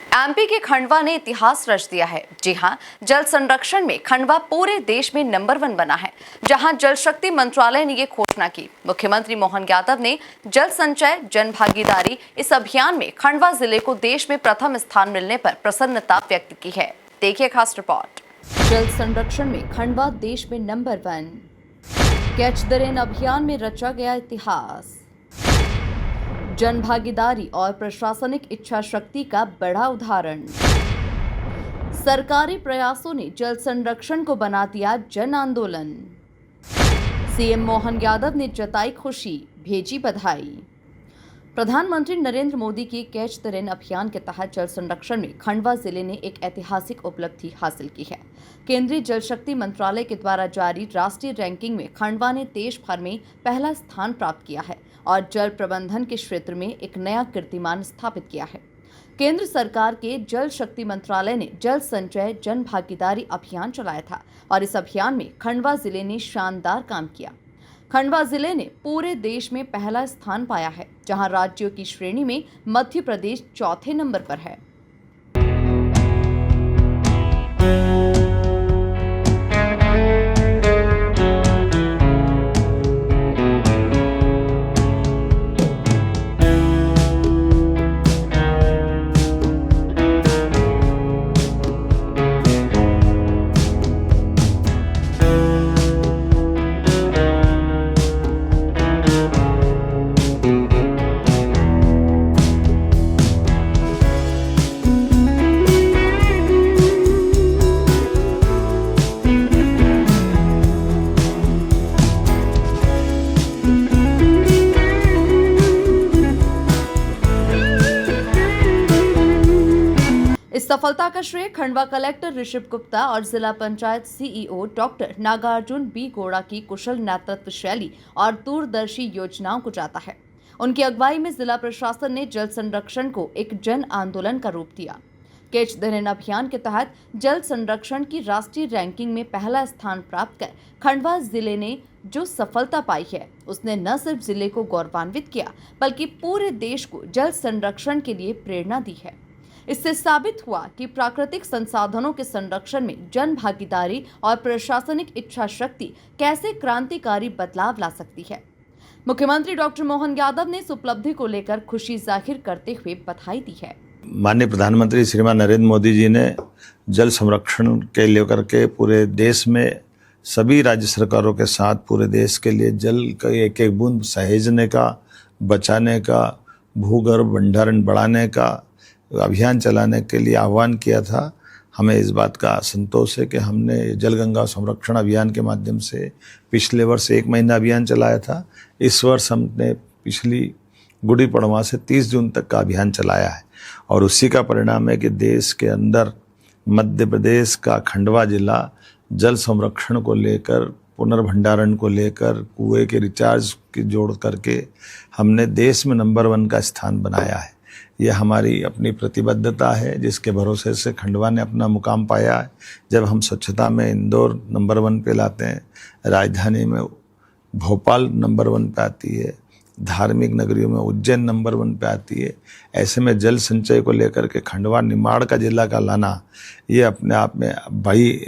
MP के खंडवा ने इतिहास रच दिया है। जी हां, जल संरक्षण में खंडवा पूरे देश में नंबर 1 बना है। जहां जल शक्ति मंत्रालय ने ये घोषणा की। मुख्यमंत्री मोहन यादव ने जल संचय जन भागीदारी इस अभियान में खंडवा जिले को देश में प्रथम स्थान मिलने पर प्रसन्नता व्यक्त की है। देखिए खास रिपोर्ट। जल संरक्षण में खंडवा देश में नंबर 1। कैच द रेन अभियान में रचा गया इतिहास। जन भागीदारी और प्रशासनिक इच्छा शक्ति का बड़ा उदाहरण। सरकारी प्रयासों ने जल संरक्षण को बना दिया जन आंदोलन। सीएम मोहन यादव ने जताई खुशी, भेजी बधाई। प्रधानमंत्री नरेंद्र मोदी के कैच द रेन अभियान के तहत जल संरक्षण में खंडवा जिले ने एक ऐतिहासिक उपलब्धि हासिल की है। केंद्रीय जल शक्ति मंत्रालय के द्वारा जारी राष्ट्रीय रैंकिंग में खंडवा ने देश भर में पहला स्थान प्राप्त किया है और जल प्रबंधन के क्षेत्र में एक नया कीर्तिमान स्थापित किया है। केंद्र सरकार के जल शक्ति मंत्रालय ने जल संचय जन भागीदारी अभियान चलाया था और इस अभियान में खंडवा जिले ने शानदार काम किया। खंडवा जिले ने पूरे देश में पहला स्थान पाया है, जहां राज्यों की श्रेणी में मध्य प्रदेश चौथे नंबर पर है। इस सफलता का श्रेय खंडवा कलेक्टर ऋषभ गुप्ता और जिला panchayat CEO doctor Nagarjun B Gowda की कुशल नेतृत्व शैली और दूरदर्शी योजनाओं को जाता है। उनकी अगुवाई में जिला प्रशासन ने जल संरक्षण को एक जन आंदोलन का रूप दिया। कैच द रेन अभियान के तहत जल संरक्षण की राष्ट्रीय रैंकिंग में पहला स्थान प्राप्त कर खंडवा जिले ने जो सफलता पाई है, उसने न सिर्फ जिले को गौरवान्वित किया बल्कि पूरे देश को जल संरक्षण के लिए प्रेरणा दी है। इससे साबित हुआ कि प्राकृतिक संसाधनों के संरक्षण में जन भागीदारी और प्रशासनिक इच्छा शक्ति कैसे क्रांतिकारी बदलाव ला सकती है। मुख्यमंत्री डॉक्टर मोहन यादव ने इस उपलब्धि को लेकर खुशी जाहिर करते हुए बधाई दी है। माननीय प्रधानमंत्री श्रीमान नरेंद्र मोदी जी ने जल संरक्षण के लेकर के पूरे देश में सभी राज्य सरकारों के साथ पूरे देश के लिए जल का एक एक बूंद सहेजने का, बचाने का, भूगर्भ भंडारण बढ़ाने का अभियान चलाने के लिए आह्वान किया था। हमें इस बात का संतोष है कि हमने जल गंगा संरक्षण अभियान के माध्यम से पिछले वर्ष 1 महीना अभियान चलाया था। इस वर्ष हमने पिछली गुड़ी पड़वा से 30 जून तक का अभियान चलाया है और उसी का परिणाम है कि देश के अंदर मध्य प्रदेश का खंडवा जिला जल संरक्षण को लेकर, पुनर्भंडारण को लेकर, कुएं के रिचार्ज की जोड़ करके हमने देश में नंबर 1 का स्थान बनाया है। यह हमारी अपनी प्रतिबद्धता है जिसके भरोसे से खंडवा ने अपना मुकाम पाया है। जब हम स्वच्छता में इंदौर नंबर 1 पे लाते हैं, राजधानी में भोपाल नंबर 1 पे आती है, धार्मिक नगरियों में उज्जैन नंबर 1 पे आती है, ऐसे में जल संचय को लेकर के खंडवा निमाड़ का जिला का लाना ये अपने आप में बड़ी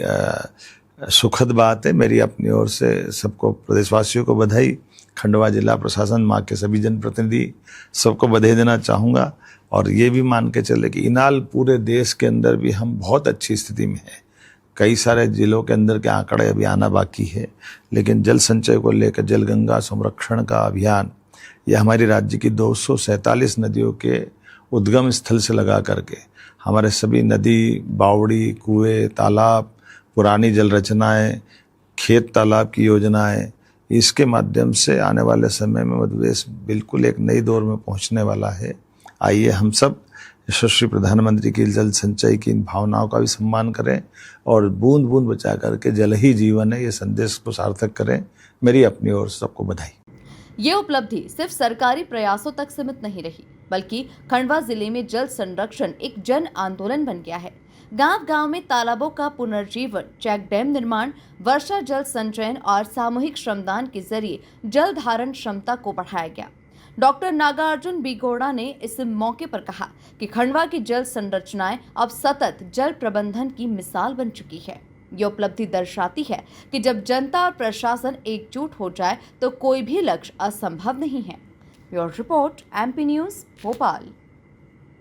सुखद बात है। मेरी अपनी ओर से सबको, प्रदेशवासियों को बधाई। खंडवा जिला प्रशासन, माँ के सभी जनप्रतिनिधि सबको बधाई देना चाहूँगा और ये भी मान के चले कि इनाल पूरे देश के अंदर भी हम बहुत अच्छी स्थिति में हैं। कई सारे जिलों के अंदर के आंकड़े अभी आना बाकी है, लेकिन जल संचय को लेकर जल गंगा संरक्षण का अभियान यह हमारी राज्य की 247 नदियों के उद्गम स्थल से लगा करके हमारे सभी नदी, बावड़ी, कुएं, तालाब, पुरानी जल रचनाएँ, खेत तालाब की योजनाएँ, इसके माध्यम से आने वाले समय में मध्य प्रदेश बिल्कुल एक नई दौर में पहुंचने वाला है। आइए हम सब यशस्वी प्रधानमंत्री की जल संचय की इन भावनाओं का भी सम्मान करें और बूंद बूंद बचा करके जल ही जीवन है, ये संदेश को सार्थक करें। मेरी अपनी ओर से सबको बधाई। ये उपलब्धि सिर्फ सरकारी प्रयासों तक सीमित नहीं रही, बल्कि खंडवा जिले में जल संरक्षण एक जन आंदोलन बन गया है। गांव-गांव में तालाबों का पुनर्जीवन, चेक डैम निर्माण, वर्षा जल संचयन और सामूहिक श्रमदान के जरिए जल धारण क्षमता को बढ़ाया गया। डॉक्टर नागार्जुन बी गौड़ा ने इस मौके पर कहा कि खंडवा की जल संरचनाएं अब सतत जल प्रबंधन की मिसाल बन चुकी है। ये उपलब्धि दर्शाती है कि जब जनता और प्रशासन एकजुट हो जाए तो कोई भी लक्ष्य असंभव नहीं है। Bureau report, MP news, Bhopal.